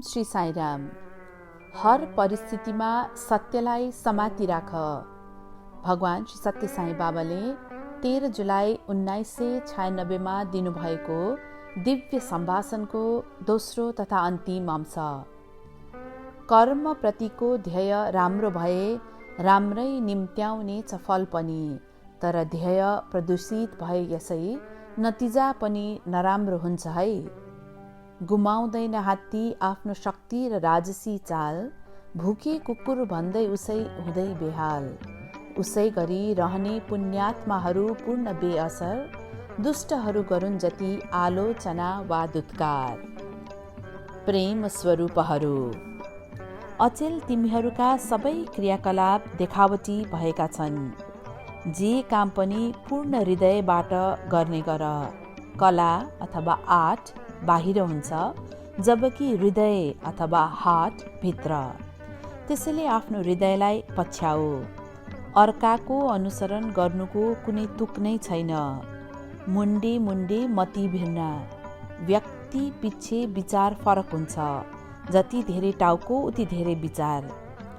श्री साईराम। हर परिस्थितिमा सत्यलाई समाति राख। भगवान श्री सत्य साई बाबाले 13 जुलाई 1996 दिनुभएको दिव्य सम्भाषणको दोस्रो तथा अन्तिम अंश। कर्मप्रतिको ध्येय राम्रो भए राम्रै निम्त्याउने छ फल पनि, तर ध्येय प्रदूषित भए यसै नतिजा पनि नराम्रो हुन्छ है। गुमाउँदैन हात्ती आफ्नो शक्ति र राजसी चाल, भुके कुकुर भन्दै उसै हुँदै बेहाल। उसै गरी रहने पुण्यात्माहरू पूर्ण बेअसर, दुष्टहरू गरून् जति आलोचना वा दुत्कार। प्रेम स्वरूपहरू अचेल तिमीहरूका सबै क्रियाकलाप देखावटी भएका छन्। जे काम पनि पूर्ण हृदयबाट गर्ने गर। कला अथवा आर्ट बाहिर हुन्छ, जबकि हृदय अथवा हार्ट भित्र। त्यसैले आफ्नो हृदयलाई पछ्याऊ। अर्काको अनुसरण गर्नुको कुनै तुक नै छैन। मुन्डे मुन्डे मती भिन्न। व्यक्ति पिच्छे विचार फरक हुन्छ। जति धेरै टाउको उति धेरै विचार।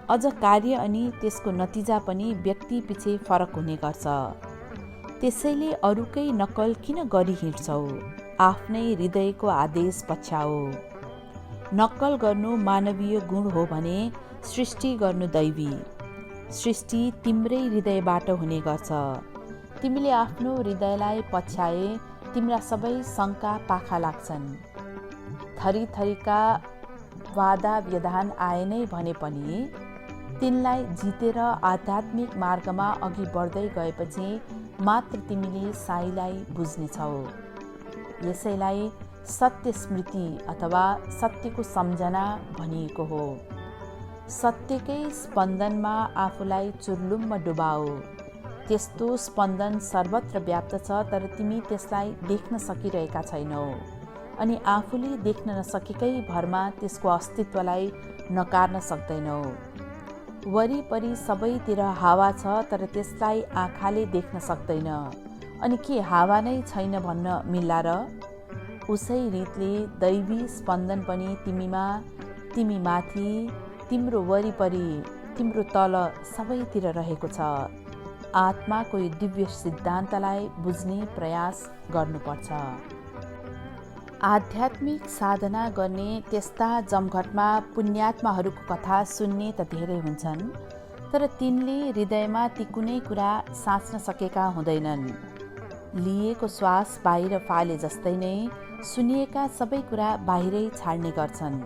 अझ कार्य अनि त्यसको नतिजा पनि व्यक्ति पछि फरक हुने गर्छ। त्यसैले अरूकै नक्कल किन गरी हिँड्छौ? आफ्नै हृदयको आदेश पछ्याऊ। नक्कल गर्नु मानवीय गुण हो भने सृष्टि गर्नु दैवी। सृष्टि तिम्रै हृदयबाट हुने गर्छ। तिमीले आफ्नो हृदयलाई पछ्याए तिम्रा सबै शङ्का पाखा लाग्छन्। थरीथरीका वादा व्यधान आए नै भने पनि तिनलाई जितेर आध्यात्मिक मार्गमा अघि बढ्दै गएपछि मात्र तिमीले साईलाई बुझ्नेछौ। यसैलाई सत्य स्मृति अथवा सत्यको सम्झना भनिएको हो। सत्यकै स्पन्दनमा आफूलाई चुर्लुम्म डुबाऊ। त्यस्तो स्पन्दन सर्वत्र व्याप्त छ, तर तिमी त्यसलाई देख्न सकिरहेका छैनौ अनि आफूले देख्न नसकेकै भरमा त्यसको अस्तित्वलाई नकार्न सक्दैनौ। वरिपरि सबैतिर हावा छ, तर त्यसलाई आँखाले देख्न सक्दैन। अनि के हावा नै छैन भन्न मिल्ला र? उसै रीतले दैवी स्पन्दन पनि तिमीमा, तिमी माथि, तिम्रो वरिपरि, तिम्रो तल सबैतिर रहेको छ। आत्माको यो दिव्य सिद्धान्तलाई बुझ्ने प्रयास गर्नुपर्छ। आध्यात्मिक साधना गर्ने त्यस्ता जमघटमा पुण्यात्माहरूको कथा सुन्ने त धेरै हुन्छन्, तर तिनले हृदयमा ती कुनै कुरा साँच्न सकेका हुँदैनन्। लिएको श्वास बाहिर फाले जस्तै नै सुनिएका सबै कुरा बाहिरै छाड्ने गर्छन्।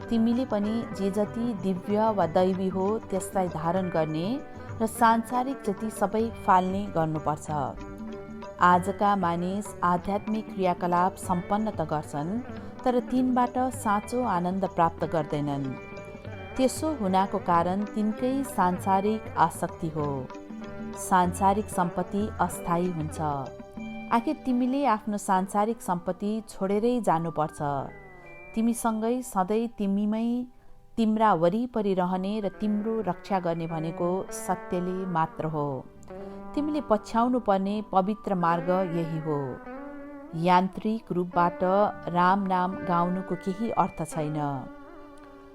तिमीले पनि जे जति दिव्य वा दैवी हो त्यसलाई धारण गर्ने र सांसारिक जति सबै फाल्ने गर्नुपर्छ। आजका मानिस आध्यात्मिक क्रियाकलाप सम्पन्न त गर्छन्, तर तिनबाट साँचो आनन्द प्राप्त गर्दैनन्। त्यसो हुनाको कारण तिनकै सांसारिक आसक्ति हो। सांसारिक सम्पत्ति अस्थायी हुन्छ। आखिर तिमीले आफ्नो सांसारिक सम्पत्ति छोडेरै जानुपर्छ। तिमीसँगै सधैँ तिमीमै, तिम्रा वरिपरि रहने र तिम्रो रक्षा गर्ने भनेको सत्यले मात्र हो। तिमीले पछ्याउनु पर्ने पवित्र मार्ग यही हो। यान्त्रिक रूपबाट राम नाम गाउनुको केही अर्थ छैन।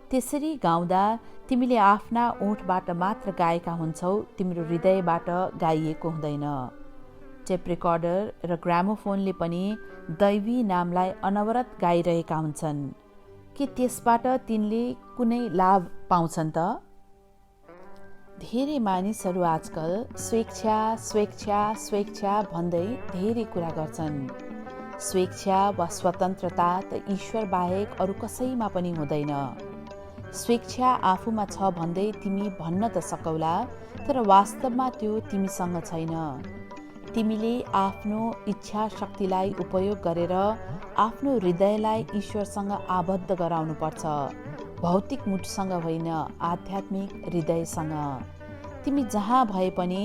त्यसरी गाउँदा तिमीले आफ्ना ओठबाट मात्र गाएका हुन्छौ, तिम्रो हृदयबाट गाइएको हुँदैन। टेप रेकर्डर र ग्रामोफोनले पनि दैवी नामलाई अनवरत गाइरहेका हुन्छन्। के त्यसबाट तिनले कुनै लाभ पाउँछन् त? धेरै मानिसहरू आजकल स्वेच्छा स्वेच्छा स्वेच्छा भन्दै धेरै कुरा गर्छन्। स्वेच्छा वा स्वतन्त्रता त ईश्वर बाहेक अरू कसैमा पनि हुँदैन। स्वेच्छा आफूमा छ भन्दै तिमी भन्न त सकौला, तर वास्तवमा त्यो तिमीसँग छैन। तिमीले आफ्नो इच्छा शक्तिलाई उपयोग गरेर आफ्नो हृदयलाई ईश्वरसँग आबद्ध गराउनुपर्छ। भौतिक मुटुसँग होइन, आध्यात्मिक हृदयसँग। तिमी जहाँ भए पनि,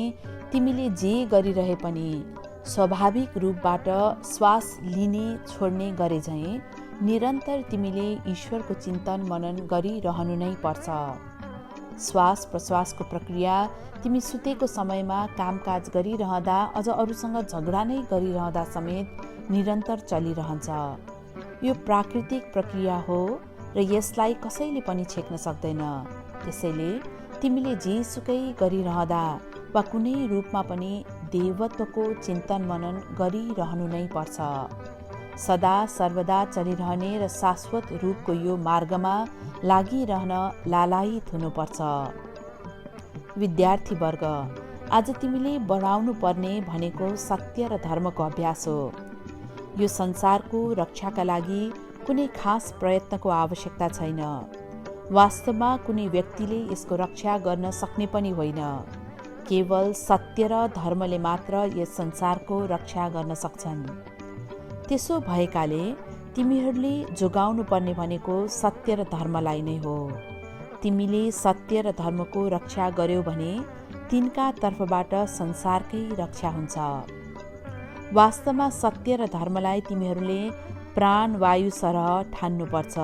तिमीले जे गरिरहे पनि, स्वाभाविक रूपबाट श्वास लिने छोड्ने गरे झैँ निरन्तर तिमीले ईश्वरको चिन्तन मनन गरिरहनु नै पर्छ। श्वास प्रश्वासको प्रक्रिया तिमी सुतेको समयमा कामकाज गरिरहँदा, अझ अरूसँग झगडा नै गरिरहँदा समेत निरन्तर चलिरहन्छ। यो प्राकृतिक प्रक्रिया हो। र यसलाई कसैले पनि छेक्न सक्दैन। त्यसैले तिमीले जेसुकै गरिरहँदा वा कुनै रूपमा पनि देवत्वको चिन्तन मनन गरिरहनु नै पर्छ। सदा सर्वदा चलिरहने र शाश्वत रूपको यो मार्गमा लागिरहन लालायित हुनुपर्छ। विद्यार्थीवर्ग, आज तिमीले बढाउनु पर्ने भनेको सत्य र धर्मको अभ्यास हो। यो संसारको रक्षाका लागि कुनै खास प्रयत्नको आवश्यकता छैन। वास्तवमा कुनै व्यक्तिले यसको रक्षा गर्न सक्ने पनि होइन। केवल सत्य र धर्मले मात्र यस संसारको रक्षा गर्न सक्छन्। त्यसो भएकाले तिमीहरूले जोगाउनु पर्ने भनेको सत्य र धर्मलाई नै हो। तिमीले सत्य र धर्मको रक्षा गर्यौ भने तिनका तर्फबाट संसारकै रक्षा हुन्छ। वास्तवमा सत्य र धर्मलाई तिमीहरूले प्राणवायु सरह ठान्नुपर्छ।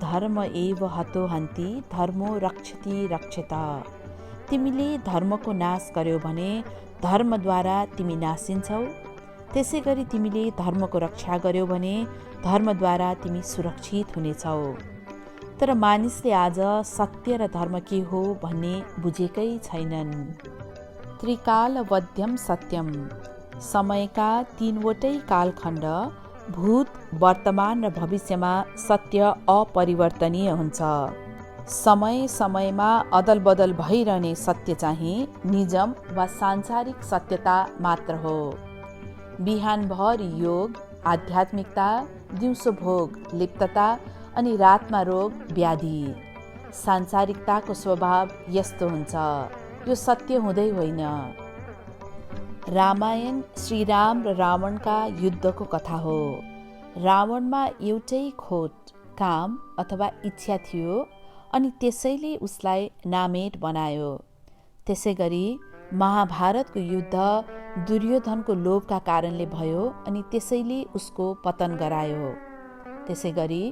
धर्म एव हतो हन्ति धर्मो रक्षति रक्षेत। तिमीले धर्मको नाश गर्यौ भने धर्मद्वारा तिमी नासिन्छौ। त्यसै गरी तिमीले धर्मको रक्षा गर्यौ भने धर्मद्वारा तिमी सुरक्षित हुनेछौ। तर मानिसले आज सत्य र धर्म के हो भन्ने बुझेकै छैनन्। त्रिकालवध्यम सत्यम। समयका तीनवटै कालखण्ड भूत, वर्तमान र भविष्यमा सत्य अपरिवर्तनीय हुन्छ। समय समयमा अदलबदल भइरहने सत्य चाहिँ निजम वा सांसारिक सत्यता मात्र हो। बिहानभर योग, आध्यात्मिकता, दिउँसो भोग, लिप्तता अनि रातमा रोग, व्याधि। सांसारिकताको स्वभाव यस्तो हुन्छ। यो सत्य हुँदै होइन। रामायण श्रीराम र रावणका युद्धको कथा हो। रावणमा एउटै खोट, काम अथवा इच्छा थियो अनि त्यसैले उसलाई नामेट बनायो। त्यसै गरी महाभारतको युद्ध दुर्योधनको लोभका कारणले भयो अनि त्यसैले उसको पतन गरायो। त्यसै गरी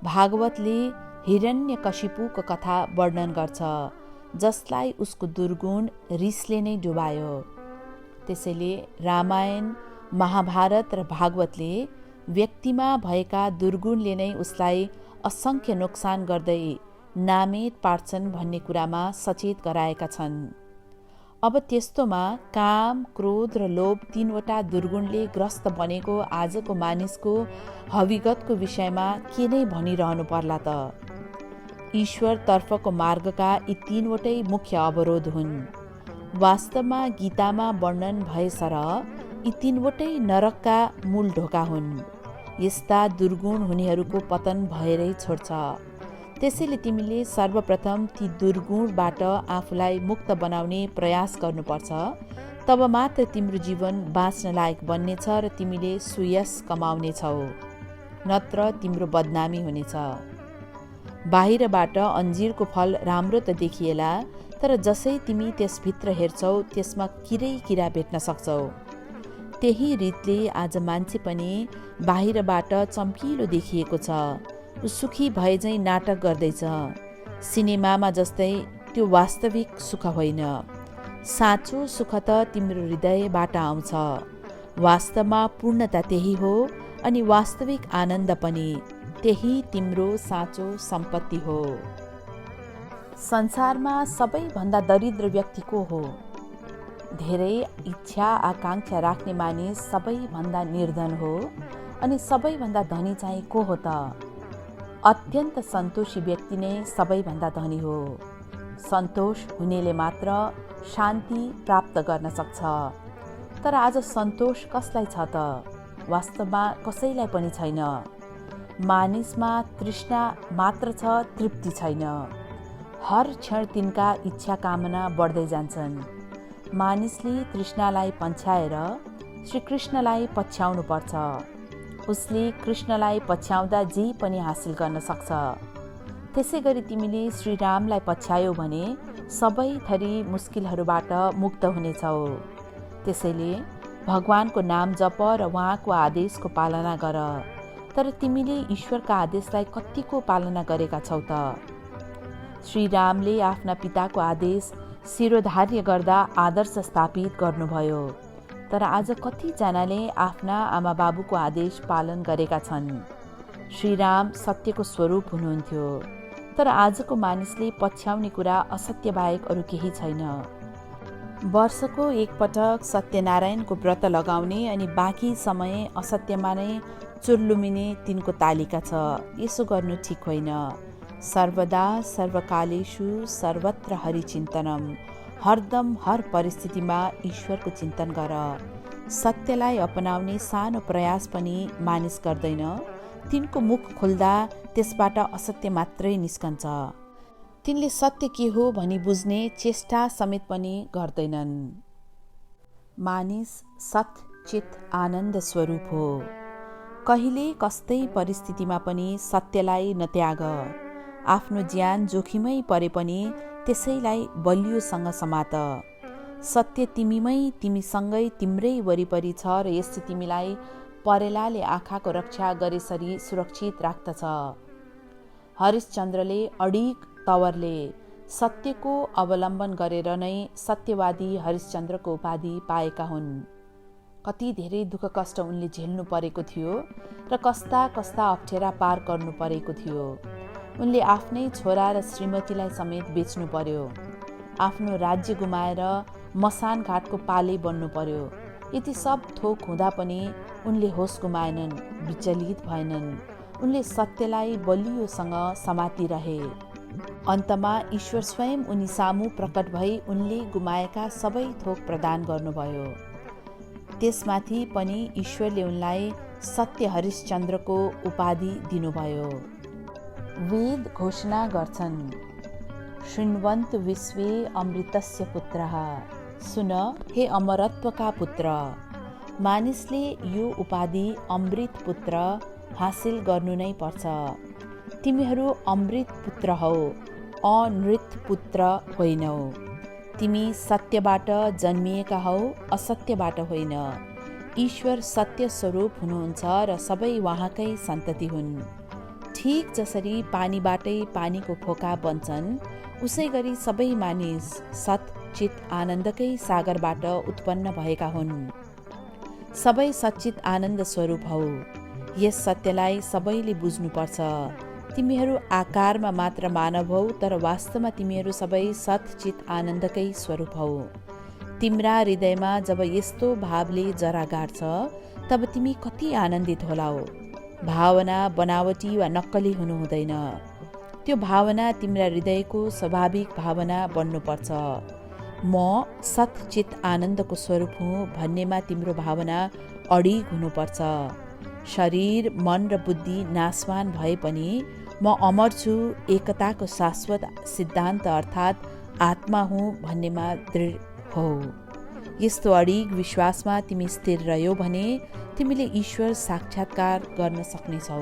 भागवतले हिरण्यकशिपुको कथा वर्णन गर्छ, जसलाई उसको दुर्गुण रिसले नै डुबायो। त्यसैले रामायण, महाभारत र भागवतले व्यक्तिमा भएका दुर्गुणले नै उसलाई असङ्ख्य नोक्सान गर्दै नामेट पार्छन् भन्ने कुरामा सचेत गराएका छन्। अब त्यस्तोमा काम, क्रोध र लोभ तीनवटा दुर्गुणले ग्रस्त बनेको आजको मानिसको हविगतको विषयमा के नै भनिरहनु पर्ला त। ईश्वर तर्फको मार्गका यी तीनवटै मुख्य अवरोध हुन्। वास्तवमा गीतामा वर्णन भएसरह यी तीनवटै नरकका मूल ढोका हुन्। यस्ता दुर्गुण हुनेहरूको पतन भएरै छोड्छ। त्यसैले तिमीले सर्वप्रथम ती दुर्गुणबाट आफूलाई मुक्त बनाउने प्रयास गर्नुपर्छ। तब मात्र तिम्रो जीवन बाँच्न लायक बन्नेछ र तिमीले सुयश कमाउनेछौ, नत्र तिम्रो बदनामी हुनेछ। बाहिरबाट अन्जिरको फल राम्रो त देखिएला, तर जसै तिमी त्यसभित्र हेर्छौ त्यसमा किरै किरा भेट्न सक्छौ। त्यही रीतले आज मान्छे पनि बाहिरबाट चम्किलो देखिएको छ, सुखी भए झैँ नाटक गर्दैछ। सिनेमामा जस्तै त्यो वास्तविक सुख होइन। साँचो सुख त तिम्रो हृदयबाट आउँछ। वास्तवमा पूर्णता त्यही हो अनि वास्तविक आनन्द पनि त्यही तिम्रो साँचो सम्पत्ति हो। संसारमा सबैभन्दा दरिद्र व्यक्ति को हो? धेरै इच्छा आकाङ्क्षा राख्ने मानिस सबैभन्दा निर्धन हो अनि सबैभन्दा धनी चाहिँ को हो त? अत्यन्त सन्तोषी व्यक्ति नै सबैभन्दा धनी हो। सन्तोष हुनेले मात्र शान्ति प्राप्त गर्न सक्छ। तर आज सन्तोष कसलाई छ त? वास्तवमा कसैलाई पनि छैन। मानिसमा तृष्णा मात्र छ, तृप्ति छैन। हर क्षण तिनका इच्छा कामना बढ्दै जान्छन्। मानिसले तृष्णालाई पन्छाएर श्रीकृष्णलाई पछ्याउनु पर्छ। उसले कृष्णलाई पछ्याउँदा जे पनि हासिल गर्न सक्छ। त्यसै गरी तिमीले श्रीरामलाई पछ्यायौ भने सबै थरी मुस्किलहरूबाट मुक्त हुनेछौ। त्यसैले भगवानको नाम जप र उहाँको आदेशको पालना गर। तर तिमीले ईश्वरका आदेशलाई कतिको पालना गरेका छौ त? श्रीरामले आफ्ना पिताको आदेश शिरोधार्य गर्दा आदर्श स्थापित गर्नुभयो। तर आज कतिजनाले आफ्ना आमा बाबुको आदेश पालन गरेका छन्? श्रीराम सत्यको स्वरूप हुनुहुन्थ्यो। तर आजको मानिसले पछ्याउने कुरा असत्य बाहेक अरू केही छैन। वर्षको एकपटक सत्यनारायणको व्रत लगाउने अनि बाँकी समय असत्यमा नै चुर्लुमिने तिनको तालिका छ। यसो गर्नु ठिक होइन। सर्वदा सर्वकालेषु सर्वत्र हरिचिन्तनम। हरदम हर परिस्थितिमा ईश्वरको चिन्तन गर। सत्यलाई अपनाउने सानो प्रयास पनि मानिस गर्दैन। तिनको मुख खोल्दा त्यसबाट असत्य मात्रै निस्कन्छ। तिनले सत्य के हो भनी बुझ्ने चेष्टा समेत पनि गर्दैनन्। मानिस सत चित आनन्द स्वरूप हो। कहिले कस्तै परिस्थितिमा पनि सत्यलाई नत्याग। आफ्नो ज्यान जोखिमै परे पनि त्यसैलाई बलियोसँग समात। सत्य तिमीमै तिमीसँगै तिम्रै वरिपरि छ र यसले तिमीलाई परेलाले आँखाको रक्षा गरेसरी सुरक्षित राख्दछ। हरिश्चन्द्रले अडिग तवरले सत्यको अवलम्बन गरेर नै सत्यवादी हरिश्चन्द्रको उपाधि पाएका हुन्। कति धेरै दुःख कष्ट उनले झेल्नु परेको थियो र कस्ता कस्ता अप्ठ्यारा पार गर्नु परेको थियो। उनले आफ्नै छोरा र श्रीमतीलाई समेत बेच्नु पर्यो। आफ्नो राज्य गुमाएर मसान घाटको पाले बन्नु पर्यो। यति सब थोक हुँदा पनि उनले होस गुमाएनन्, विचलित भएनन्। उनले सत्यलाई बलियोसँग समातिरहे। अन्तमा ईश्वर स्वयं उनी सामु प्रकट भई उनले गुमाएका सबै थोक प्रदान गर्नुभयो। त्यसमाथि पनि ईश्वरले उनलाई सत्य हरिश्चन्द्रको उपाधि दिनुभयो। वेद घोषणा गर्छन्, शृण्वन्तु विश्वे अमृतस्य पुत्रः। सुन हे अमरत्वका पुत्र। मानिसले यो उपाधि अमृत पुत्र हासिल गर्नु नै पर्छ। तिमीहरू अमृत पुत्र हौ, अनृत पुत्र होइनौ। तिमी सत्यबाट जन्मिएका हौ, असत्यबाट होइन। ईश्वर सत्य स्वरूप हुनुहुन्छ र सबै उहाँकै सन्तति हुन्। ठीक जसरी पानीबाटै पानीको फोका बन्छन्, उसै गरी सबै मानिस सत चित आनन्दकै सागरबाट उत्पन्न भएका हुन्। सबै सच्चित आनन्द स्वरूप हौ। यस सत्यलाई सबैले बुझ्नुपर्छ। तिमीहरू आकारमा मात्र मानव हौ, तर वास्तवमा तिमीहरू सबै सतचित आनन्दकै स्वरूप हौ। तिम्रा हृदयमा जब यस्तो भावले जरा गाड्छ तब तिमी कति आनन्दित होलाौ। भावना बनावटी वा नक्कली हुनु हुँदैन। त्यो भावना तिम्रा हृदयको स्वाभाविक भावना बन्नुपर्छ। म सतचित आनन्दको स्वरूप हुँ भन्नेमा तिम्रो भावना अडिग हुनुपर्छ। शरीर मन र बुद्धि नाशवान भए पनि म अमर छु, एकताको शाश्वत सिद्धान्त अर्थात् आत्मा हुँ भन्नेमा दृढ हौ। यस्तो अडिग विश्वासमा तिमी स्थिर रह्यौ भने तिमीले ईश्वर साक्षात्कार गर्न सक्नेछौ।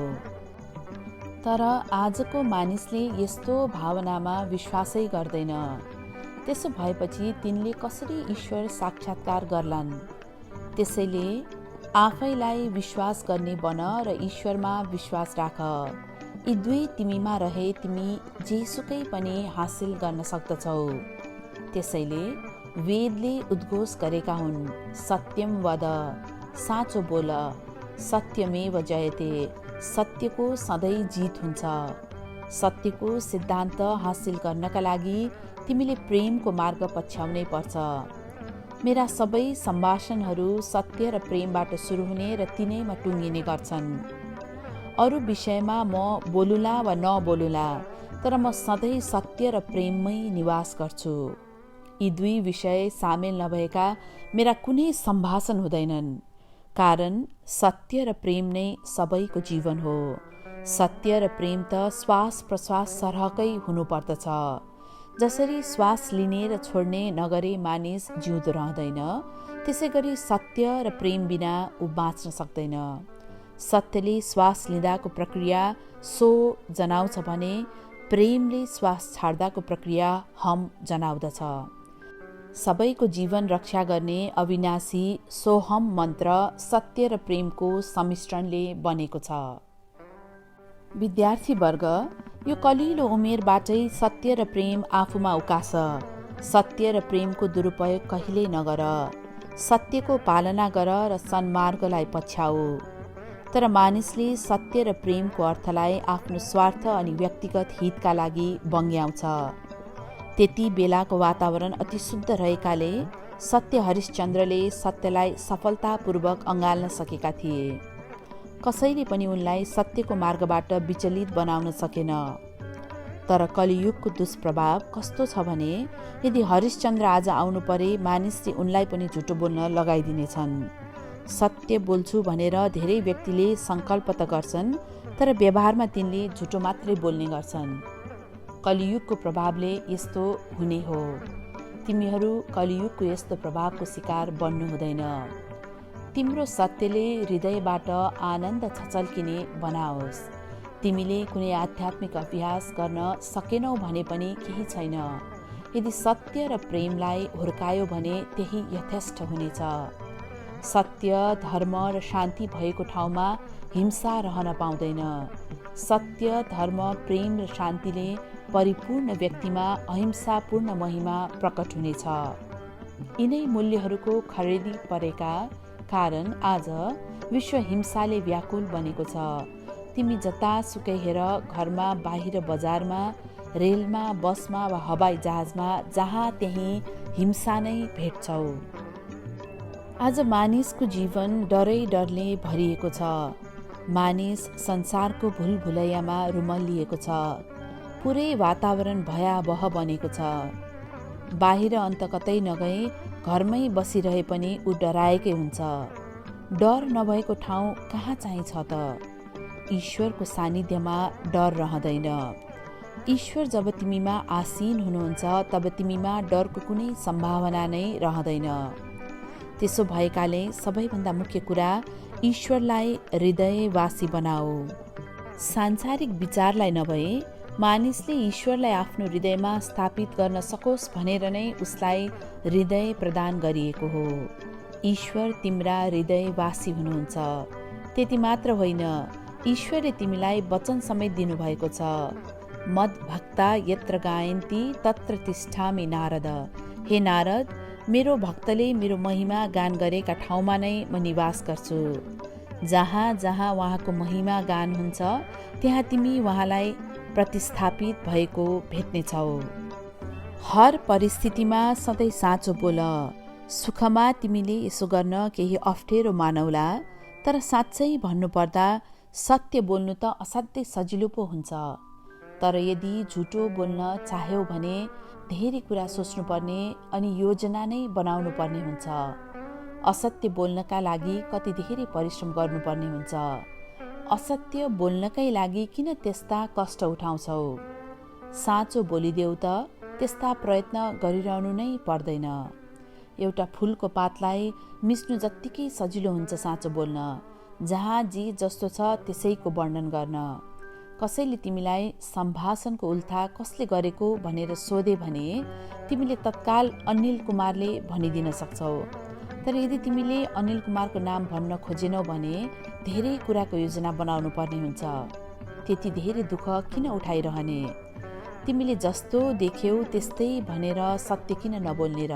तर आजको मानिसले यस्तो भावनामा विश्वासै गर्दैन। त्यसो भएपछि तिनले कसरी ईश्वर साक्षात्कार गर्लान्? त्यसैले आफैलाई विश्वास गर्ने बन र ईश्वरमा विश्वास राख। यी दुई तिमीमा रहे तिमी जेसुकै पनि हासिल गर्न सक्दछौ। त्यसैले वेदले उद्घोष गरेका हुन्, सत्यम वद, साँचो बोल, सत्यमेव जयते। सत्यको सधैँ जित हुन्छ। सत्यको सिद्धान्त हासिल गर्नका लागि तिमीले प्रेमको मार्ग पछ्याउनै पर्छ। मेरा सबै सम्भाषणहरू सत्य र प्रेमबाट सुरु हुने र तिनैमा टुङ्गिने गर्छन्। अरू विषयमा म बोलुला वा नबोलुला, तर म सधैँ सत्य र प्रेममै निवास गर्छु। यी दुई विषय सामेल नभएका मेरा कुनै सम्भाषण हुँदैनन्। कारण सत्य र प्रेम नै सबैको जीवन हो। सत्य र प्रेम त श्वास प्रश्वास सरहकै हुनुपर्दछ। जसरी श्वास लिने र छोड्ने नगरे मानिस जिउँदो रहँदैन, त्यसै गरी सत्य र प्रेम बिना ऊ बाँच्न सक्दैन। सत्यले श्वास लिँदाको प्रक्रिया सो जनाउँछ भने प्रेमले श्वास छाड्दाको प्रक्रिया हम जनाउँदछ। सबैको जीवन रक्षा गर्ने अविनाशी सोहम मन्त्र सत्य र प्रेमको सम्मिश्रणले बनेको छ। विद्यार्थीवर्ग, यो कलिलो उमेरबाटै सत्य र प्रेम आफूमा उकास। सत्य र प्रेमको दुरुपयोग कहिल्यै नगर। सत्यको पालना गर र सन्मार्गलाई पछ्याऊ। तर मानिसले सत्य र प्रेमको अर्थलाई आफ्नो स्वार्थ अनि व्यक्तिगत हितका लागि बङ्ग्याउँछ। त्यति बेलाको वातावरण अति शुद्ध रहेकाले सत्य हरिश्चन्द्रले सत्यलाई सफलतापूर्वक अँगाल्न सकेका थिए। कसैले पनि उनलाई सत्यको मार्गबाट विचलित बनाउन सकेन। तर कलियुगको दुष्प्रभाव कस्तो छ भने यदि हरिश्चन्द्र आज आउनु परे मानिसले उनलाई पनि झुटो बोल्न लगाइदिनेछन्। सत्य बोल्छु भनेर धेरै व्यक्तिले सङ्कल्प त गर्छन्, तर व्यवहारमा तिनले झुटो मात्रै बोल्ने गर्छन्। कलियुगको प्रभावले यस्तो हुने हो। तिमीहरू कलियुगको यस्तो प्रभावको शिकार बन्नु हुँदैन। तिम्रो सत्यले हृदयबाट आनन्द छचल्किने बनाओस्। तिमीले कुनै आध्यात्मिक अभ्यास गर्न सकेनौ भने पनि केही छैन। यदि सत्य र प्रेमलाई हुर्कायो भने त्यही यथेष्ट हुनेछ। सत्य, धर्म र शान्ति भएको ठाउँमा हिंसा रहन पाउँदैन। सत्य, धर्म, प्रेम र शान्तिले परिपूर्ण व्यक्तिमा अहिंसापूर्ण महिमा प्रकट हुनेछ। यिनै मूल्यहरूको खरेदी परेका कारण आज विश्व हिंसाले व्याकुल बनेको छ। तिमी जतासुकै हेर, घरमा, बाहिर, बजारमा, रेलमा, बसमा वा हवाई जहाजमा, जहाँ त्यहीँ हिंसा नै भेट्छौ। आज मानिसको जीवन डरै डरले भरिएको छ। मानिस संसारको भुलभुलैयामा रुमल्लिएको छ। पुरै वातावरण भयावह बनेको छ। बाहिर अन्त कतै नगई घरमै बसिरहे पनि ऊ डराएकै हुन्छ। डर नभएको ठाउँ कहाँ चाहिँ छ त? ईश्वरको सानिध्यमा डर रहँदैन। ईश्वर जब तिमीमा आसीन हुनुहुन्छ तब तिमीमा डरको कुनै सम्भावना नै रहँदैन। त्यसो भएकाले सबैभन्दा मुख्य कुरा ईश्वरलाई हृदयवासी बनाऊ। सांसारिक विचारलाई नभए मानिसले ईश्वरलाई आफ्नो हृदयमा स्थापित गर्न सकोस् भनेर नै उसलाई हृदय प्रदान गरिएको हो। ईश्वर तिम्रा हृदयवासी हुनुहुन्छ। त्यति मात्र होइन, ईश्वरले तिमीलाई वचन समेत दिनुभएको छ। मद्भक्ता यत्र गायन्ति तत्र तिष्ठामि नारद। हे नारद, मेरो भक्तले मेरो महिमा गान गरेका ठाउँमा नै म निवास गर्छु। जहाँ जहाँ उहाँको महिमा गान हुन्छ त्यहाँ तिमी उहाँलाई प्रतिस्थापित भएको भेट्नेछौ। हर परिस्थितिमा सधैँ साँचो बोल। सुखमा तिमीले यसो गर्न केही अप्ठ्यारो मानौला, तर साँच्चै भन्नुपर्दा सत्य बोल्नु त असाध्यै सजिलो पो हुन्छ। तर यदि झुटो बोल्न चाह्यौ भने धेरै कुरा सोच्नुपर्ने अनि योजना नै बनाउनु पर्ने हुन्छ। असत्य बोल्नका लागि कति धेरै परिश्रम गर्नुपर्ने हुन्छ। असत्य बोल्नकै लागि किन त्यस्ता कष्ट उठाउँछौ? साँचो बोलिदेऊ त, त्यस्ता प्रयत्न गरिरहनु नै पर्दैन। एउटा फुलको पातलाई मिच्नु जत्तिकै सजिलो हुन्छ साँचो बोल्न। जहाँ जे जस्तो छ त्यसैको वर्णन गर्न। कसैले तिमीलाई सम्भाषणको उल्था कसले गरेको भनेर सोधे भने तिमीले तत्काल अनिल कुमारले भनिदिन सक्छौ। तर यदि तिमीले अनिल कुमारको नाम भन्न खोजेनौ भने धेरै कुराको योजना बनाउनु पर्ने हुन्छ। त्यति धेरै दुःख किन उठाइरहने? तिमीले जस्तो देख्यौ त्यस्तै भनेर सत्य किन नबोल्ने र?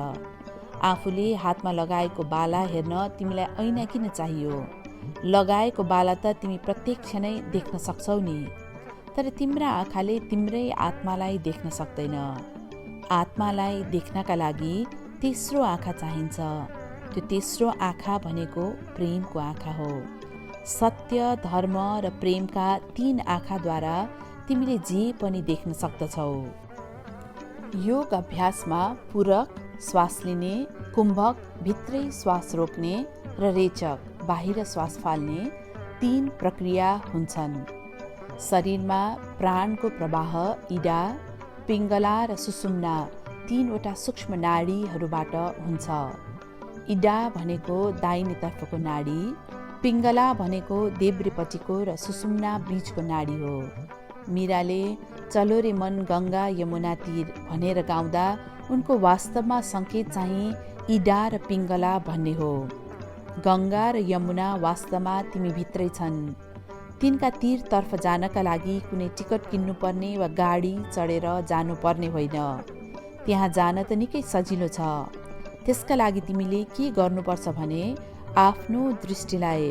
आफूले हातमा लगाएको बाला हेर्न तिमीलाई ऐना किन चाहियो? लगाएको बाला त तिमी प्रत्यक्ष नै देख्न सक्छौ नि, तर तिम्रा आँखाले तिम्रै आत्मालाई देख्न सक्दैन। आत्मालाई देख्नका लागि तेस्रो आँखा चाहिन्छ। त्यो तेस्रो आँखा भनेको प्रेमको आँखा हो। सत्य, धर्म र प्रेमका 3 आँखाद्वारा तिमीले जे पनि देख्न सक्दछौ। योग अभ्यासमा पूरक श्वास लिने, कुम्भक भित्रै श्वास रोक्ने र रेचक बाहिर श्वास फाल्ने 3 प्रक्रिया हुन्छन्। शरीरमा प्राणको प्रवाह इडा, पिङ्गला र सुषुम्ना 3वटा सूक्ष्म नाडीहरूबाट हुन्छ। इडा भनेको दाहिनेतर्फको नाडी, पिङ्गला भनेको देब्रेपट्टिको र सुषुम्ना बीचको नाडी हो। मीराले चलो रे मन गङ्गा यमुना तीर भनेर गाउँदा उनको वास्तवमा सङ्केत चाहिँ इडा र पिङ्गला भन्ने हो। गङ्गा र यमुना वास्तवमा तिमी भित्रै छन्। तिनका तीरतर्फ जानका लागि कुनै टिकट किन्नुपर्ने वा गाडी चढेर जानुपर्ने होइन। त्यहाँ जान त निकै सजिलो छ। त्यसका लागि तिमीले के गर्नुपर्छ भने आफ्नो दृष्टिलाई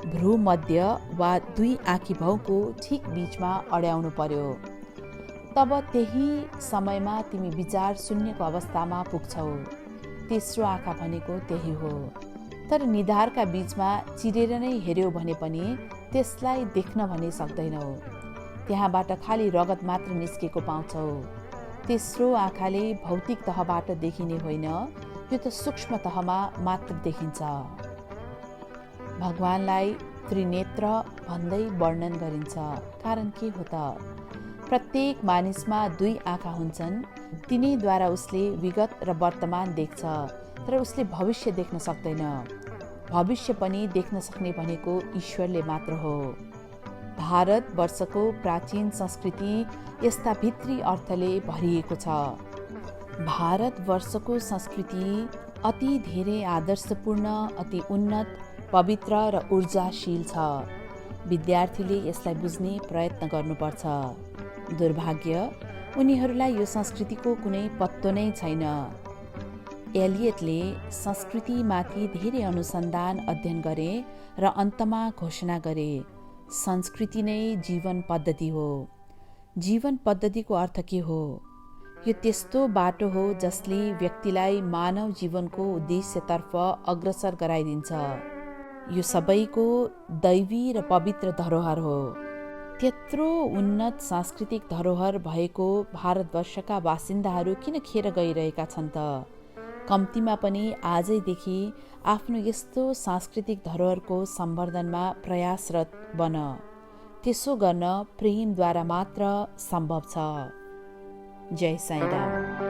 भ्रूमध्य वा दुई आँखी भाउको ठिक बीचमा अड्याउनु पर्यो। तब त्यही समयमा तिमी विचार शून्यको अवस्थामा पुग्छौ। तेस्रो आँखा भनेको त्यही हो। तर निधारका बीचमा चिरेर नै हेऱ्यौ भने पनि त्यसलाई देख्न भने सक्दैनौ। त्यहाँबाट खाली रगत मात्र निस्केको पाउँछौ। तेस्रो आँखाले भौतिक तहबाट देखिने होइन, यो त सूक्ष्म तहमा मात्र देखिन्छ। भगवानलाई त्रिनेत्र भन्दै वर्णन गरिन्छ। कारण के हो त? प्रत्येक मानिसमा दुई आँखा हुन्छन्। तिनैद्वारा उसले विगत र वर्तमान देख्छ, तर उसले भविष्य देख्न सक्दैन। भविष्य पनि देख्न सक्ने भनेको ईश्वरले मात्र हो। भारतवर्षको प्राचीन संस्कृति यस्ता भित्री अर्थले भरिएको छ। भारतवर्षको संस्कृति अति धेरै आदर्शपूर्ण, अति उन्नत, पवित्र र ऊर्जाशील छ। विद्यार्थीले यसलाई बुझ्ने प्रयत्न गर्नुपर्छ। दुर्भाग्य, उनीहरूलाई यो संस्कृतिको कुनै पत्तो नै छैन। एलियटले संस्कृतिमाथि धेरै अनुसन्धान अध्ययन गरे र अन्तमा घोषणा गरे, संस्कृति नै जीवन पद्धति हो। जीवन पद्धतिको अर्थ के हो? यो त्यस्तो बाटो हो जसले व्यक्तिलाई मानव जीवनको उद्देश्यतर्फ अग्रसर गराइदिन्छ। यो सबैको दैवी र पवित्र धरोहर हो। त्यत्रो उन्नत सांस्कृतिक धरोहर भएको भारतवर्षका बासिन्दाहरू किन खेर गइरहेका छन् त? कम्तीमा पनि आजैदेखि आफ्नो यस्तो सांस्कृतिक धरोहरको सम्वर्धनमा प्रयासरत बन। त्यसो गर्न प्रेमद्वारा मात्र सम्भव छ। जय साईं राम।